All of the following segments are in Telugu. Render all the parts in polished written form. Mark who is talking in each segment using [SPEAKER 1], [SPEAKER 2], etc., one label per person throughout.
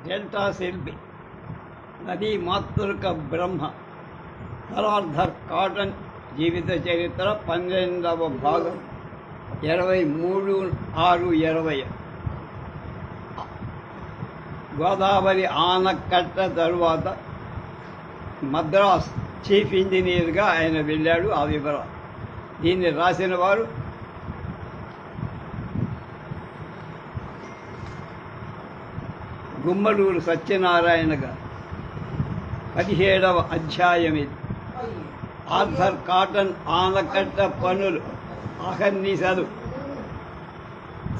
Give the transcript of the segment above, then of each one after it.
[SPEAKER 1] జంటా శిల్పి, నదీ మాతృక బ్రహ్మ, హరార్థర్ కాటన్ జీవిత చరిత్ర 12వ భాగం 23/6/20. గోదావరి ఆనకట్ట తరువాత మద్రాస్ చీఫ్ ఇంజనీర్గా ఆయన వెళ్ళాడు. ఆ వివరాలు దీన్ని రాసిన వారు గుమ్మడూరు సత్యనారాయణ గారు. 17వ అధ్యాయం ఇది. ఆర్థర్ కాటన్ ఆనకట్ట పనులు అహర్నిశలు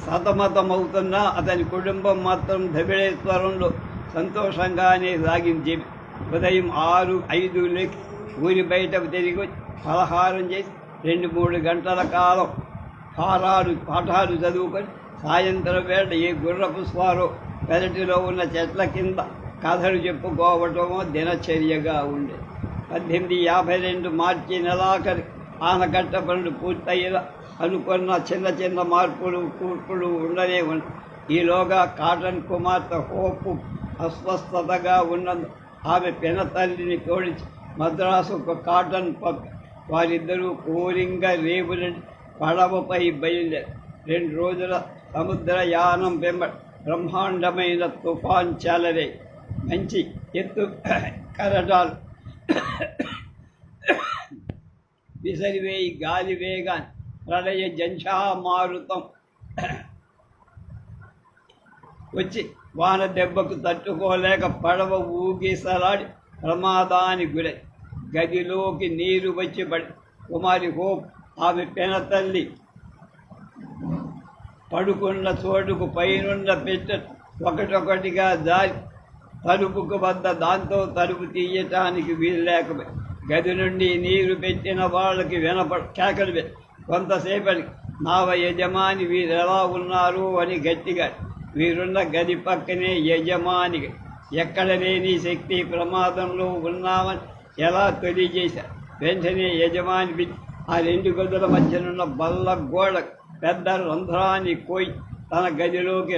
[SPEAKER 1] సతమతమవుతున్నా అతని కుటుంబం మాత్రం ధబిళేశ్వరంలో సంతోషంగానే సాగింది. ఉదయం 6-5 ఊరి బయటకు తిరిగి పలహారం చేసి 2-3 గంటల కాలం పాఠాలు చదువుకొని సాయంత్రం వేళ ఏ గుర్రపు స్వారో పెరటిలో ఉన్న చెట్ల కింద కథలు చెప్పుకోవటమో దినచర్యగా ఉండేది. 1852 మార్చి నెలాఖరి ఆనకట్ట పనులు పూర్తయ్యేలా అనుకున్న చిన్న చిన్న మార్పులు కూర్పులు ఉండనే ఉన్నాయి. ఈలోగా కాటన్ కుమార్తె హోపు అస్వస్థతగా ఉన్నందు ఆమె పినతల్లిని తోడించి మద్రాసుకు కాటన్ పంపి వారిద్దరూ కోరింగ రేవుల పడవపై బయలుదేరి 2 రోజుల సముద్రయానం వెంబడి బ్రహ్మాండమైన తుఫాన్ చాలరే. మంచి ఎత్తు కరటాలు విసరివేయి గాలి వేగాన్ని ప్రళయ జంఝామారుతం వచ్చి వాన దెబ్బకు తట్టుకోలేక పడవ ఊగిసలాడి ప్రమాదానికి గురై గదిలోకి నీరు వచ్చి పడి కుమారి హోప్ ఆమె పెనతల్లి పడుకున్న చోటుకు పైనున్న పెట్టె ఒకటొకటిగా జారి తలుపుకు వద్ద దాంతో తలుపు తీయటానికి వీలు లేకపోయి గది నుండి నీరు పెట్టిన వాళ్ళకి కేకలు కొంతసేపటికి నావ యజమాని వీరెలా ఉన్నారు అని గట్టిగా వీరున్న గది పక్కనే యజమానికి ఎక్కడ లేని శక్తి ప్రమాదంలో ఉన్నామని ఎలా తెలియజేశారు. వెంటనే యజమాని పిలిచి ఆ 2 గదుల మధ్యనున్న బల్ల గోడ పెద్ద రంధ్రాన్ని కోయి తన గదిలోకి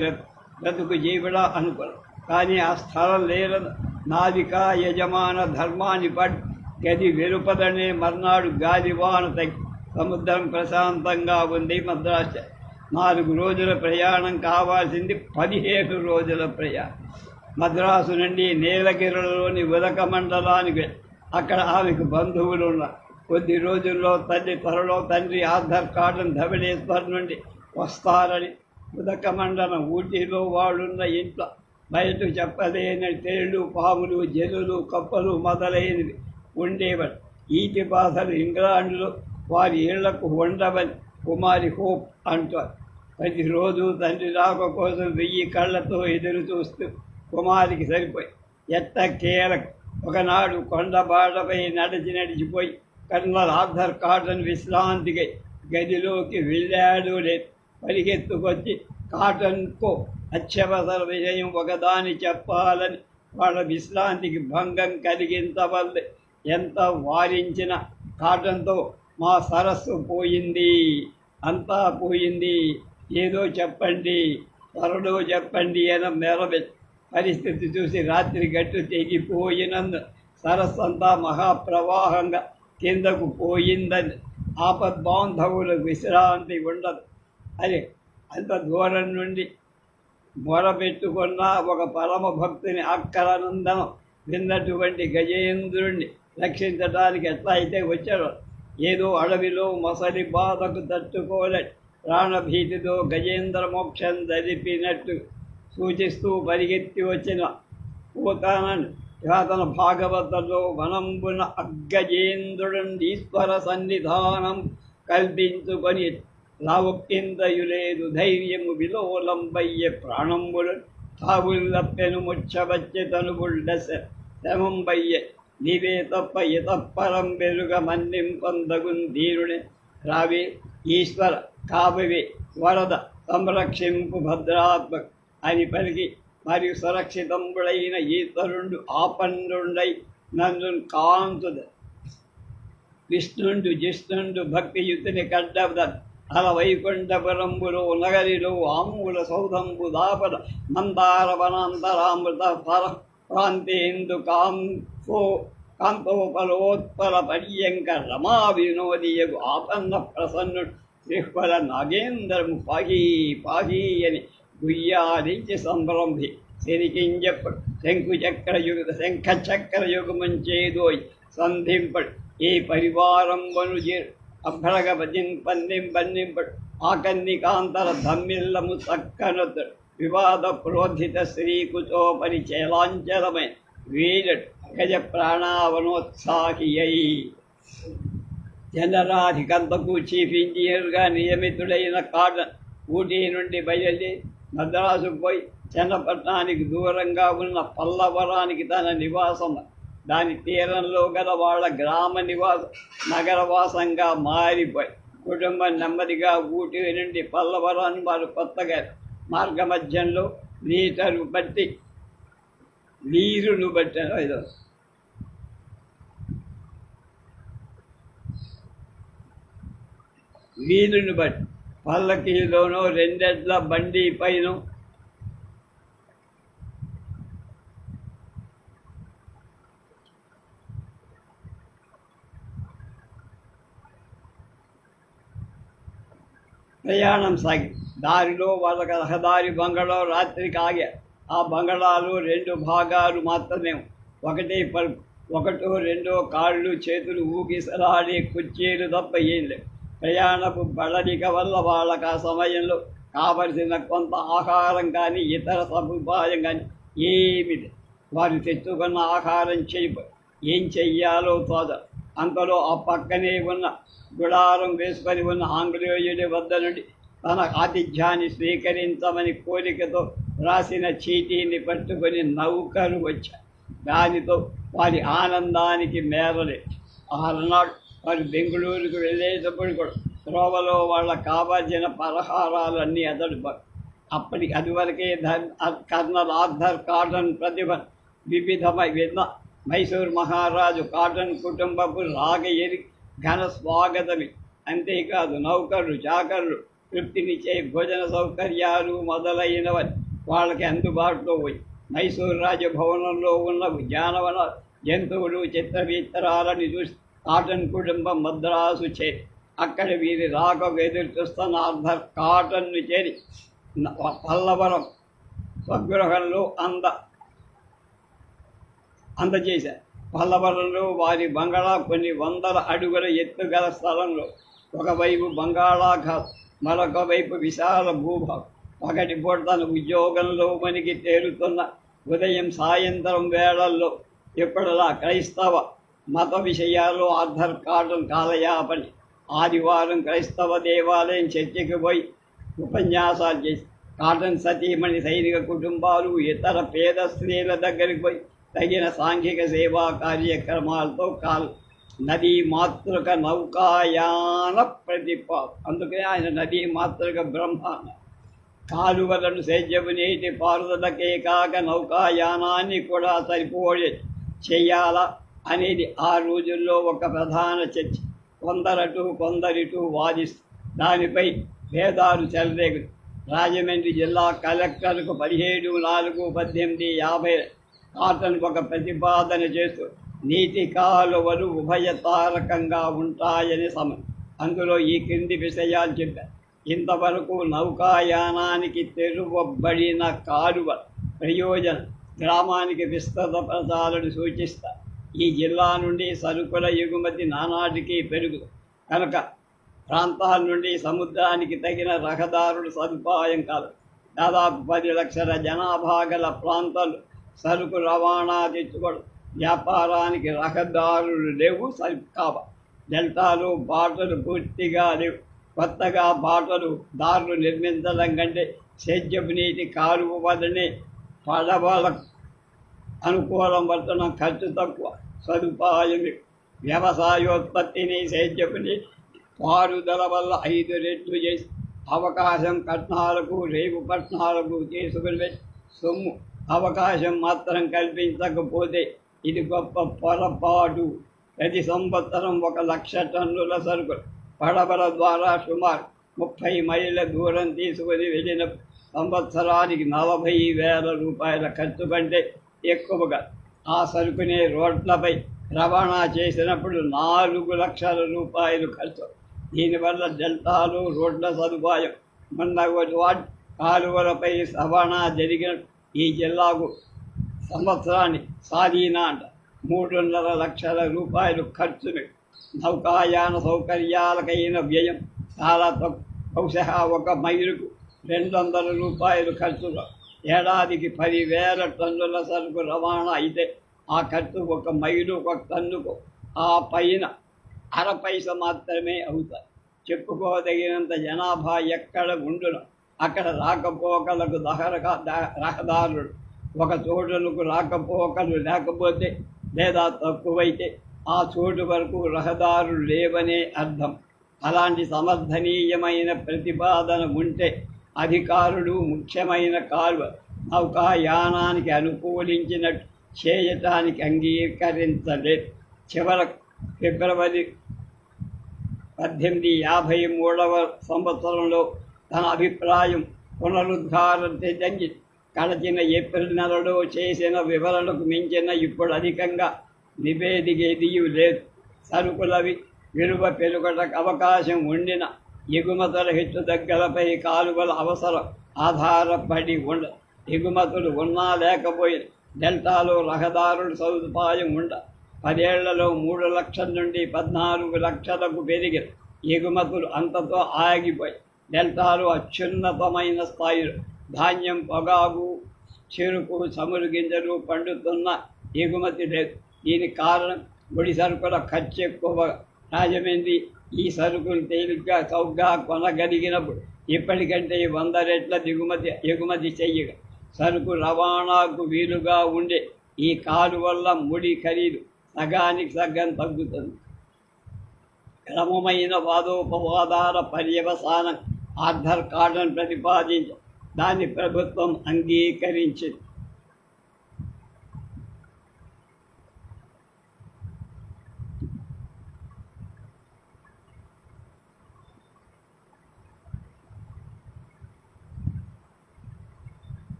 [SPEAKER 1] బ్రతుకు జీవుడా అనుకున్నాడు. కానీ ఆ స్థలం లేరదు. నావికా యజమాన ధర్మాన్ని పడి గది వెలుపదనే మర్నాడు గాలివాన తగ్గి సముద్రం ప్రశాంతంగా ఉంది. మద్రాసు 4 రోజుల ప్రయాణం కావాల్సింది 15 రోజుల ప్రయాణం. మద్రాసు నుండి నీలగిరిలోని ఉదక మండలానికి అక్కడ ఆమెకు బంధువులు ఉన్నారు. కొద్ది రోజుల్లో త్వరలో తండ్రి ఆర్థర్ కాటన్ ధబిళేశ్వర్ నుండి వస్తారని ఉదక మండలం ఊటీలో వాళ్ళున్న ఇంట్లో బయటకు చెప్పలేని తేళ్ళు, పాములు, జల్లులు, కప్పలు మొదలైనవి ఉండేవాడు. ఈటి బాధలు ఇంగ్లాండ్లో వారి ఇళ్లకు ఉండవని కుమారి హోప్ అంటారు. ప్రతిరోజు తండ్రి రాక కోసం 1000 కళ్ళతో ఎదురు చూస్తూ కుమారికి సరిపోయి ఎట్టకేలకు ఒకనాడు కొండబాటపై నడిచిపోయి కర్నల్ ఆర్థర్ కాటన్ విశ్రాంతికి గదిలోకి వెళ్ళాడు. లేదు పరిగెత్తుకొచ్చి కాటన్కు అత్యవసర విషయం ఒకదాని చెప్పాలని వాళ్ళ విశ్రాంతికి భంగం కలిగించవలే. ఎంత వారించిన కాటన్తో మా సరస్సు పోయింది, అంతా పోయింది, ఏదో చెప్పండి, త్వరలో చెప్పండి అని మెరబెట్టి పరిస్థితి చూసి రాత్రి గట్టు తెగిపోయినందు సరస్సు అంతా మహాప్రవాహంగా కిందకు పోయిందని ఆపద్బాంధవులకు విశ్రాంతి ఉండదు. అరే అంత దూరం నుండి మొరపెట్టుకున్న ఒక పరమ భక్తుని అక్కరనందనం విన్నటువంటి గజేంద్రుణ్ణి రక్షించడానికి ఎట్లా అయితే వచ్చాడో, ఏదో అడవిలో మొసలి బాధకు తట్టుకోలే ప్రాణభీతితో గజేంద్ర మోక్షం జరిపినట్టు సూచిస్తూ పరిగెత్తి వచ్చిన పోతానని పురాతన భాగవతంలో వనంబున అగ్గజేంద్రుడు ఈశ్వర సన్నిధానం కల్పించుకొని లావుక్కింతయులేదు ధైర్యము విలోలంబయ్యే ప్రాణంబులు తావుల్లప్పెను ముచ్చబచ్చే తనుబుళ్ళ శమంబయ్యే నీవే తప్ప ఇతప్పరం వెలుగ మన్నింపందగున్ ధీరుడే రావే ఈశ్వర కావవే వరద సంరక్షింపు భద్రాత్మక అని పలికి మరియు సురక్షితంబుడైన ఈశ్వరుండు ఆపన్నుండై నన్ను కాంతుద విష్ణుండు జిష్ణుండు భక్తియుతుని కడ్డవద అలవైకుంఠపురంబులో నగరిలో ఆమూల సౌధంబు దాపల మందార వనాంతరామృత పర ప్రాంతేందు కాంతోపలోత్పల పర్యంక రమా వినోదియగు ఆపన్న ప్రసన్నుడు శ్రీహ్వర నాగేంద్రము పాహీ పాహీ అని గుయ్యాదించి సంభ్రంభి శనికింజప్పుడు శంఖచక్ర యుగమంచేదోయ్ సంధింపడు ఏ పరివారం వనుజీరు అభ్రగ పన్నింపడు ఆకన్నికాంతర ధమ్మిల్లము చక్కనొద్దడు వివాద ప్రోధిత శ్రీకుచోపరి చేలాంచలమైన వీరడు గజ ప్రాణావనోత్సాహి అయి జనరాధికంతకు చీఫ్ ఇంజనీర్గా నియమితుడైన కాటన్ ఊటీ నుండి బయలుదేరి మద్రాసుకు పోయి చన్నపట్నానికి దూరంగా ఉన్న పల్లవరానికి తన నివాసం దాని తీరంలో గల వాళ్ళ గ్రామ నివాసం నగరవాసంగా మారిపోయి కుటుంబం నెమ్మదిగా ఊటీ నుండి పల్లవరాన్ని వారు కొత్తగా మార్గమధ్యంలో నీరును బట్టి వీలును బట్టి పల్లకీలోనో రెండెడ్ల బండి పైన ప్రయాణం సాగి దారిలో వాళ్ళకి రహదారి బంగళా రాత్రికి ఆగారు. ఆ బంగళాలు 2 భాగాలు మాత్రమే. ఒకటో రెండో కాళ్ళు చేతులు ఊగిసలాడే కుర్చీలు తప్ప ఏం లేవు. ప్రయాణపు బడలిక వల్ల వాళ్ళకి ఆ సమయంలో కావలసిన కొంత ఆహారం కానీ ఇతర సదుపాయం కానీ ఏమి లేదు. వారు తెచ్చుకున్న ఆహారం ఏం చెయ్యాలో తోద. అంతలో ఆ పక్కనే ఉన్న గుడారం వేసుకొని ఉన్న ఆంగ్లేయుడి వద్ద నుండి తన ఆతిథ్యాన్ని స్వీకరించమని కోరికతో రాసిన చీటీని పట్టుకొని నౌకరు వచ్చారు. దానితో వారి ఆనందానికి మేరలేదు. ఆనాడు వారు బెంగళూరుకు వెళ్ళేటప్పుడు కూడా త్రోవలో వాళ్ళకు కావాల్సిన పలహారాలన్నీ అదివరకే కర్నల్ ఆర్థర్ కాటన్ ప్రతిభ వివిధమై విన్న మైసూర్ మహారాజు కాటన్ కుటుంబపు రాగ ఘన స్వాగతమి. అంతేకాదు నౌకర్లు చాకర్లు తృప్తినిచ్చే భోజన సౌకర్యాలు మొదలైనవని వాళ్ళకి అందుబాటులో పోయి మైసూరు రాజభవనంలో ఉన్న ఉద్యానవన జంతువులు చిత్రవిత్తరాలని చూసి కాటన్ కుటుంబం మద్రాసు చేరి అక్కడ వీరి రాకకు ఎదురు చూస్తున్న ఆర్థర్ కాటన్ను చేరి పల్లవరం స్వగృహంలో అందజేశారు. పల్లవరంలో వారి బంగాళా కొన్ని 100 అడుగుల ఎత్తుగల స్థలంలో ఒకవైపు బంగాళాఖాతం, మరొక వైపు విశాల భూభాగం. ఒకటి పూట తన ఉద్యోగంలో మనకి తేలుతున్న ఉదయం సాయంత్రం వేళల్లో ఎప్పుడలా క్రైస్తవ మత విషయాల్లో ఆర్థర్ కాటన్ కాలయాపని. ఆదివారం క్రైస్తవ దేవాలయం చర్చికి పోయి ఉపన్యాసాలు చేసి కాటన్ సతీమణి సైనిక కుటుంబాలు ఇతర పేద స్త్రీల దగ్గరికి పోయి తగిన సాంఘిక సేవా కార్యక్రమాలతో నదీ మాతృక నౌకాయాన అందుకనే ఆయన నదీ మాతృక బ్రహ్మాండ. కాలువలను సేద్యపు నీటి పారుదలకే కాక నౌకాయానాన్ని కూడా సరిపోయే చెయ్యాలా అనేది ఆ రోజుల్లో ఒక ప్రధాన చర్చ. కొందరిటూ వాదిస్తూ దానిపై భేదాలు చెలరేగు. రాజమండ్రి జిల్లా కలెక్టర్కు 17/4/1850 కాటన్ ఒక ప్రతిపాదన చేస్తూ నీటి కాలువలు ఉభయతారకంగా ఉంటాయని అందులో ఈ క్రింది విషయాలు చెప్పారు. ఇంతవరకు నౌకాయానానికి తెరువబడిన కాలువ ప్రయోజనం గ్రామానికి విస్తృత ప్రచారాలు సూచిస్తారు. ఈ జిల్లా నుండి సరుకుల ఎగుమతి నానాటికి పెరుగు కనుక ప్రాంతాల నుండి సముద్రానికి తగిన రహదారుల సదుపాయం కాదు. దాదాపు 10 లక్షల జనాభా గల ప్రాంతాలు సరుకు రవాణా తెచ్చుకోవడం వ్యాపారానికి రహదారులు లేవు. డెల్టాలో బాటలు పూర్తిగా లేవు. కొత్తగా దారులు నిర్మించడం కంటే సేద్యపు నీటి కాలువ వల్లనే పడవలకు అనుకూలం పడుతున్న ఖర్చు తక్కువ, సదుపాయం. వ్యవసాయోత్పత్తిని సేద్యపు నీటి పారుదల వల్ల 5 రెట్లు చేసి అవకాశం కట్నాలకు రేవు పట్నాలకు తీసుకుని సొమ్ము అవకాశం మాత్రం కల్పించకపోతే ఇది గొప్ప పొరపాటు. ప్రతి సంవత్సరం 1 లక్ష టన్నుల సరుకులు పడవల ద్వారా సుమారు 30 మైళ్ళ దూరం తీసుకుని వెళ్ళిన సంవత్సరానికి 40,000 రూపాయల ఖర్చు కంటే ఎక్కువగా ఆ సరుకునే రోడ్లపై రవాణా చేసినప్పుడు 4 లక్షల రూపాయలు ఖర్చు. దీనివల్ల డెల్టాలో రోడ్ల సదుపాయం ఉన్న కాలువలపై రవాణా జరిగిన ఈ జిల్లాకు సంవత్సరానికి సాధీనా అంట 3.5 లక్షల రూపాయలు ఖర్చుని. నౌకాయాన సౌకర్యాలకైన వ్యయం చాలా బహుశా 1 మైలుకు 200 రూపాయలు ఖర్చుగా. ఏడాదికి 10,000 టన్నుల సరుకు రవాణా అయితే ఆ ఖర్చు 1 మైలు 1 టన్నుకు ఆ పైన 1/2 పైస మాత్రమే అవుతాయి. చెప్పుకోదగినంత జనాభా ఎక్కడ ఉండును అక్కడ రాకపోకలకు రహదారులు ఒక చోటులకు రాకపోకలు లేకపోతే లేదా తక్కువైతే ఆ చోటు వరకు రహదారులు లేవనే అర్థం. అలాంటి సమర్థనీయమైన ప్రతిపాదన ఉంటే అధికారులు ముఖ్యమైన కాలువ నౌకాయానానికి అనుకూలించినట్టు చేయటానికి అంగీకరించలేదు. చివరకు ఫిబ్రవరి 1853వ సంవత్సరంలో తన అభిప్రాయం పునరుద్ధారించండి. గడచిన ఏప్రిల్ నెలలో చేసిన వివరణకు మించిన ఇప్పుడు అధికంగా నివేదికేదియూ లేదు. సరుకులవి విలువ పెరుగుటకు అవకాశం ఉండిన ఎగుమతుల హెచ్చుతగ్గులపై కాలువల అవసరం ఆధారపడి ఎగుమతులు ఉన్నా లేకపోయినా డెల్టాలో రహదారుల సదుపాయం 10 ఏళ్లలో 3 లక్షల నుండి 14 లక్షలకు పెరిగిన ఎగుమతులు అంతతో ఆగిపోయి డెల్టాలో అత్యున్నతమైన స్థాయిలో ధాన్యం, పొగాకు, చెరుకు, చమురు గింజలు పండుతున్న ఎగుమతి లేదు. దీనికి కారణం ముడి సరుకుల ఖర్చు ఎక్కువ. రాజమండ్రి ఈ సరుకులు తేలిగ్గా చౌకగా కొనగలిగినప్పుడు ఇప్పటికంటే 100 రెట్ల ఎగుమతి చెయ్యగా సరుకు రవాణాకు వీలుగా ఉండే ఈ కారు వల్ల ముడి ఖరీదు సగానికి సగం తగ్గుతుంది. క్రమమైన వాదోపవాదాల పర్యవసానం ఆర్థర్ కాటన్ ప్రతిపాదించి దాన్ని ప్రభుత్వం అంగీకరించింది.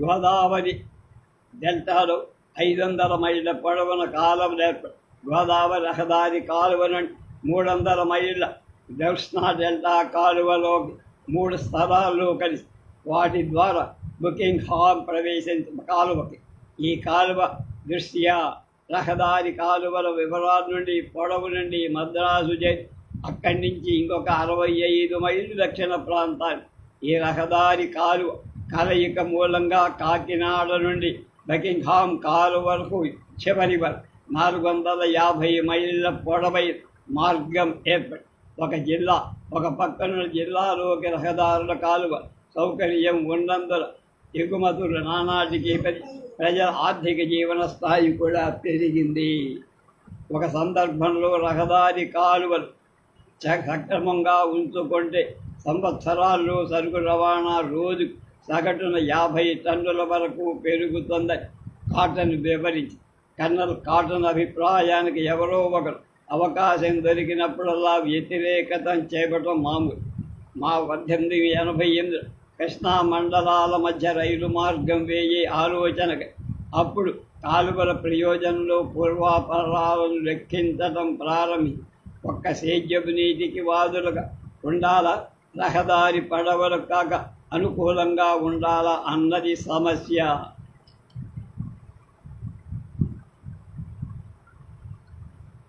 [SPEAKER 1] గోదావరి డెల్టాలో 500 మైళ్ళ పొడవున కాలువ ఏర్పడి గోదావరి రహదారి కాలువ నుండి 300 మైళ్ళ దక్షిణ డెల్టా కాలువలోకి 3 స్థలాల్లో కలిసి వాటి ద్వారా బకింగ్హామ్ ప్రవేశించిన కాలువకి ఈ కాలువ దృష్ట్యా రహదారి కాలువల వివరాల నుండి పొడవు నుండి మద్రాసు చేసి అక్కడి నుంచి ఇంకొక 65 మైళ్ళు దక్షిణ ప్రాంతాన్ని ఈ రహదారి కాలువ కలయిక మూలంగా కాకినాడ నుండి బకింగ్హామ్ కాలువ వరకు చివరి వరకు 450 మైళ్ళ పొడవైన మార్గం ఏర్పడి ఒక జిల్లా ఒక పక్కన జిల్లాలోకి రహదారుల కాలువ సౌకర్యం ఉన్నందున ఎగుమతులు నానాటికి ప్రజల ఆర్థిక జీవన స్థాయి కూడా పెరిగింది. ఒక సందర్భంలో రహదారి కాలువలు సక్రమంగా ఉంచుకుంటే సంవత్సరాల్లో సరుకు రవాణా రోజు సగటున 50 టన్నుల వరకు పెరుగుతుందని కాటన్ వివరించి కర్నల్ కాటన్ అభిప్రాయానికి ఎవరో ఒకరు అవకాశం దొరికినప్పుడల్లా వ్యతిరేకత చేపట్టడం మామూలు. మా 1888 కృష్ణా మండలాల మధ్య రైలు మార్గం వేయే ఆలోచనకి అప్పుడు కాలువల ప్రయోజనంలో పూర్వాపరాలను లెక్కించడం ప్రారంభించి ఒక్క సేద్యపు నీటికి వాదులుగా ఉండాలా, రహదారి పడవలు కాక అనుకూలంగా ఉండాలా అన్నది సమస్య.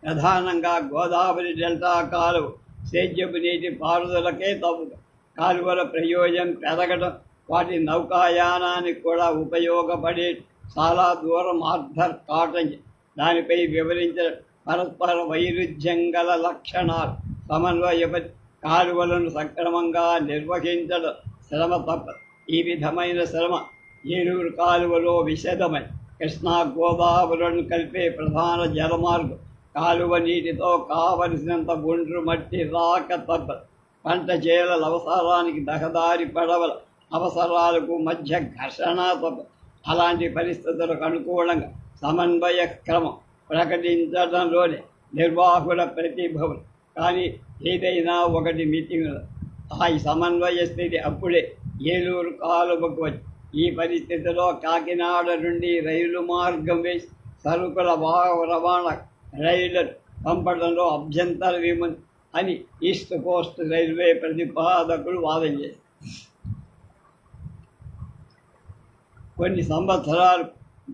[SPEAKER 1] ప్రధానంగా గోదావరి డెల్టా కాలువ సేద్యపు నీటి పారుదలకే తవ్వుగా కాలువల ప్రయోజనం పెరగడం వాటి నౌకాయానానికి కూడా ఉపయోగపడే చాలా దూరం ఆర్థర్ కాటన్ దానిపై వివరించిన పరస్పర వైరుధ్యం గల లక్షణాలు సమన్వయ కాలువలను సక్రమంగా నిర్వహించడం శ్రమ తప్పదు. ఈ విధమైన శ్రమ ఏలూరు కాలువలో విశదమై కృష్ణా గోదావరులను కలిపే ప్రధాన జలమార్గం కాలువ నీటితో కావలసినంత ఒండ్రు మట్టి రాక తప్పదు. పంట చేలల అవసరానికి రహదారి పడవల అవసరాలకు మధ్య ఘర్షణ తప్పదు. అలాంటి పరిస్థితులకు అనుకూలంగా సమన్వయ క్రమం ప్రకటించడంలోనే నిర్వాహకుల ప్రతిభలు కానీ ఏదైనా ఒకటి మీటింగ్ ఆ సమన్వయ స్థితి అప్పుడే ఏలూరు కాలువకు వచ్చి ఈ పరిస్థితిలో కాకినాడ నుండి రైలు మార్గం వేసి సరుకుల రవాణా రైళ్లను పంపడంలో అభ్యంతరమేముంది అని ఈస్ట్ కోస్ట్ రైల్వే ప్రతిపాదకులు వాదన చేశారు. కొన్ని సంవత్సరాలు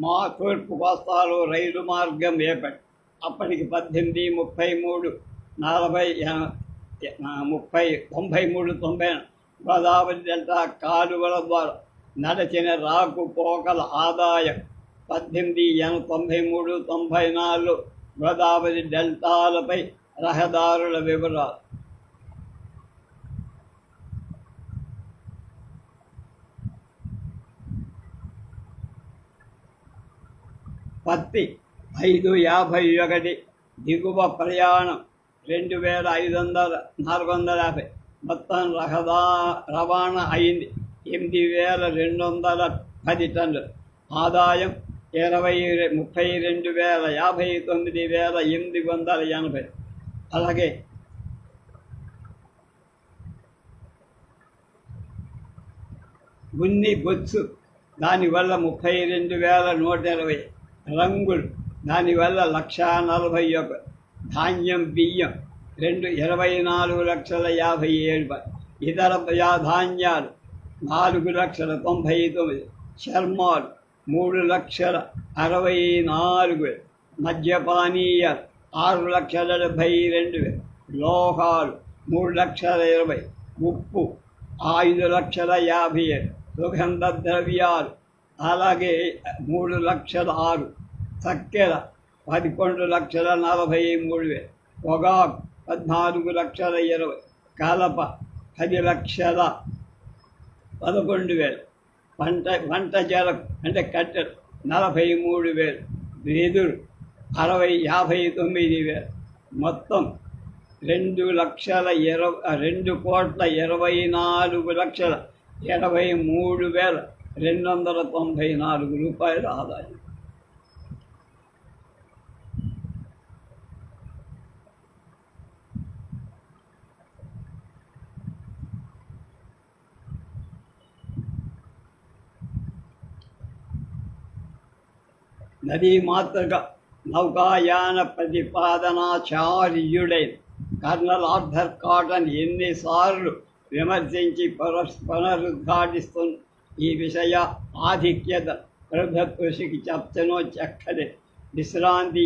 [SPEAKER 1] మా తూర్పు కోస్తాలో రైలు మార్గం ఏర్పడి అప్పటికి 1833 90 గోదావరి డెల్టా కాలువల ద్వారా నడిచిన రాకపోకల ఆదాయం 1893-94 గోదావరి డెల్టాలపై రహదారుల వివరాలు. పత్తి 551, దిగువ ప్రయాణం 2500-450, మొత్తం రవాణా అయింది 8210 టన్నులు. ఆదాయం 32,59,880. అలాగే ఉన్ని బొత్సు దానివల్ల 32,120, రంగులు దానివల్ల 1,41,000, ధాన్యం బియ్యం 24,57,000, ఇతర ధాన్యాలు 4,99,000, చర్మాలు 3,64,000, మద్యపానీయాలు 6,72,000, లోహాలు 3,20,000, ఉప్పు 5,50,000, సుగంధ ద్రవ్యాలు అలాగే 3,06,000, చక్కెర 11,43,000, పొగాకు 14,20,000, కలప 10,11,000, వంట జలం అంటే కట్టెలు 43,000, వెదురు 59,000, మొత్తం 2,24,23,294 రూపాయల ఆదాయం. నదీ మాతృక నౌకాయాన ప్రతిపాదనాచార్యుడైన కర్నల్ ఆర్థర్ కాటన్ ఎన్నిసార్లు విమర్శించి పునరుద్ఘాటిస్తున్న ఈ విషయ ఆధిక్యత ప్రభుత్వకి చెప్తనో చెక్కదే. విశ్రాంతి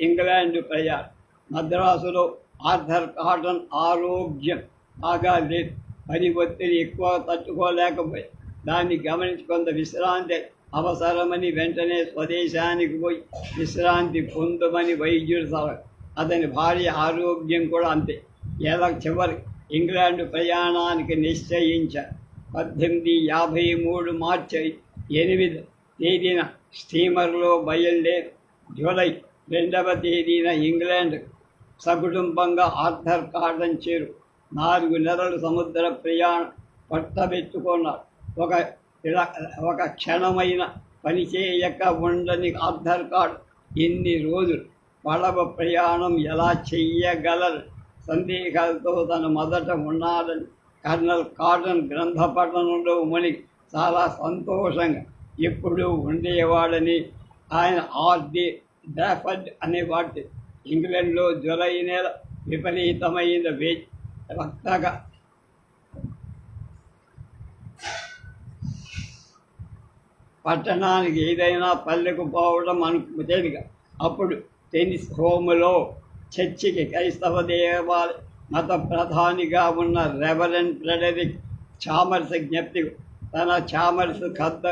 [SPEAKER 1] ఇంగ్లాండ్ ప్రయాణం. మద్రాసులో ఆర్థర్ కాటన్ ఆరోగ్యం బాగా లేదు, పని ఒత్తిడి ఎక్కువ తట్టుకోలేకపోయి దాన్ని గమనించి కొంత విశ్రాంతి అవసరమని వెంటనే స్వదేశానికి పోయి విశ్రాంతి పొందమని వైద్యుడు సలహా. అతని భార్య ఆరోగ్యం కూడా అంతే. చివరి ఇంగ్లాండ్ ప్రయాణానికి నిశ్చయించారు. 1853 మార్చి 8 తేదీన స్టీమర్లో బయలుదేరి జూలై 2వ తేదీన ఇంగ్లాండ్ సకుటుంబంగా ఆర్థర్ కాటన్ చేరు 4 నెలలు సముద్ర ప్రయాణం పట్టబెట్టుకున్నారు. ఒక క్షణమైన పని చేయక ఉండని ఆర్థర్ కాటన్ ఇన్ని రోజులు పడవ ప్రయాణం ఎలా చెయ్యగలరు సందేహాలతో తను మొదట ఉన్నాడని కర్నల్ కాటన్ గ్రంథ పఠనంలో మునిగి చాలా సంతోషంగా ఎప్పుడూ ఉండేవాడని ఆయన ఆర్డి డ్రాఫర్డ్ అనేవాడు. ఇంగ్లాండ్లో జూలై నెల విపరీతమైన రక్తగా పట్టణానికి ఏదైనా పల్లెకు పోవడం తేలిక. అప్పుడు టెన్నిస్ హోములో చర్చికి క్రైస్తవ దేవాలయ మత ప్రధానిగా ఉన్న రెవరెండ్ ఫ్రెడరిక్ చామర్స్ జ్ఞప్తి తన చామర్స్ కద్ద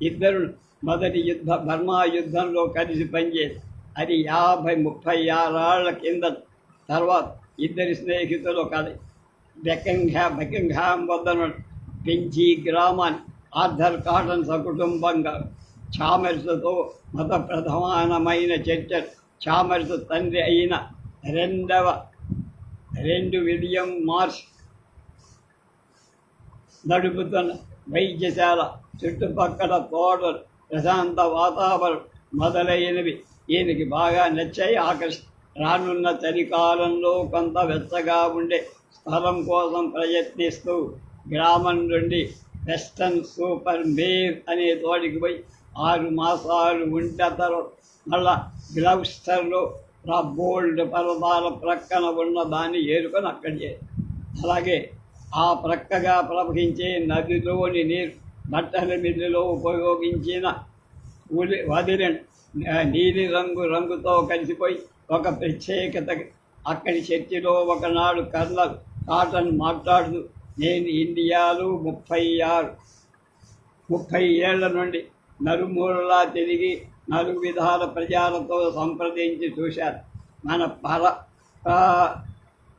[SPEAKER 1] ఇద్దరు మొదటి బర్మా యుద్ధంలో కలిసి పనిచేసి అది 36 కింద. తర్వాత ఇద్దరి స్నేహితులు కలిసి బెకింగ్హామ్ వద్ద పెంచి గ్రామాన్ని ఆర్థర్ కాటన్ సకుటుంబంగా చామర్స్తో మత ప్రధానమైన చర్చలు చామర్స్ తండ్రి అయిన రెండు విలియం మార్ష్ నడుపుతున్న వైద్యశాల, చుట్టుపక్కల తోటలు, ప్రశాంత వాతావరణం మొదలైనవి ఈయనకి బాగా నచ్చాయి, రానున్న చలికాలంలో కొంత వెచ్చగా ఉండే స్థలం కోసం ప్రయత్నిస్తూ గ్రామం నుండి వెస్టర్న్ సూపర్ మేర్ అనే తోటికి పోయి 6 మాసాలు ఉంటే తర్వాత మళ్ళా గ్లౌస్టర్లో బోల్డ్ పర్వతాల ప్రక్కన ఉన్న దాన్ని ఏరుకొని అక్కడి అలాగే ఆ ప్రక్కగా ప్రవహించే నదిలోని నీరు బట్టల మిల్లులో ఉపయోగించిన వదిలిన నీలి రంగుతో కలిసిపోయి ఒక ప్రత్యేకత. అక్కడి చర్చిలో ఒకనాడు కర్నల్ కాటన్ మాట్లాడుతూ, నేను ఇండియాలో 30 ఏళ్ల నుండి నలుమూలలా తిరిగి 4 విధాల ప్రజలతో సంప్రదించి చూశారు. మన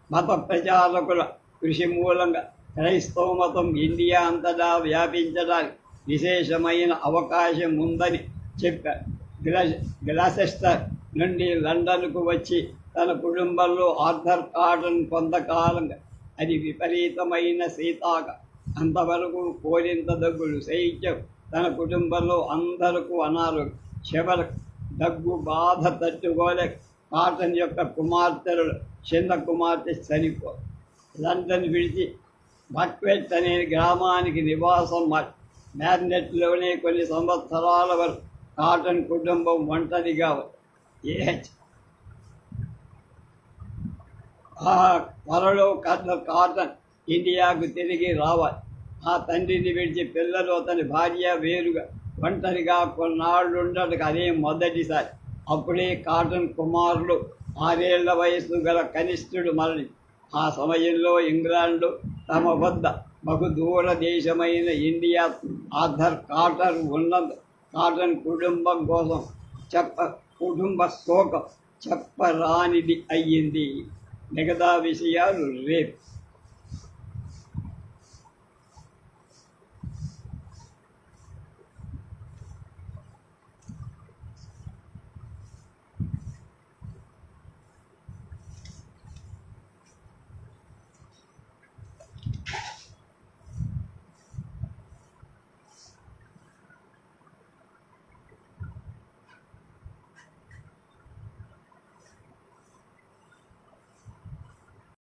[SPEAKER 1] మత ప్రచారకుల కృషి మూలంగా క్రైస్తవ మతం ఇండియా అంతటా వ్యాపించడానికి విశేషమైన అవకాశం ఉందని చెప్పారు. గ్లాసెస్టర్ నుండి లండన్కు వచ్చి తన కుటుంబంలో ఆర్థర్ కాటన్ కొంతకాలంగా అది విపరీతమైన శీతాక అంతవరకు కోరింత దగ్గులు శైత్యం తన కుటుంబంలో అందరకు అనారోగ్యం చివరకు దగ్గు బాధ తట్టుకోలేక కాటన్ యొక్క కుమార్తెలు చిన్న కుమార్తె చనిపో లండన్ విడిచి బక్వెట్ అనే గ్రామానికి నివాసం మ్యాగ్నెట్లోనే కొన్ని సంవత్సరాల వరకు కాటన్ కుటుంబం ఒంటరిగా ఆ త్వరలో కాటన్ ఇండియాకు తిరిగి రావాలి. ఆ తండ్రిని విడిచి పిల్లలు అతని భార్య వేరుగా ఒంటరిగా కొన్నాళ్ళుండటకు అదే మొదటిసారి. అప్పుడే కాటన్ కుమారుడు 6 ఏళ్ల వయసు గల కనిష్ఠుడు మరణి. ఆ సమయంలో ఇంగ్లాండ్లో తమ వద్ద బహు దూర దేశమైన ఇండియా ఆర్థర్ కాటన్ ఉన్నందు కాటన్ కుటుంబం కోసం కుటుంబ శోకం చెప్పరానిది అయ్యింది. మిగతా విషయాలు రేపు.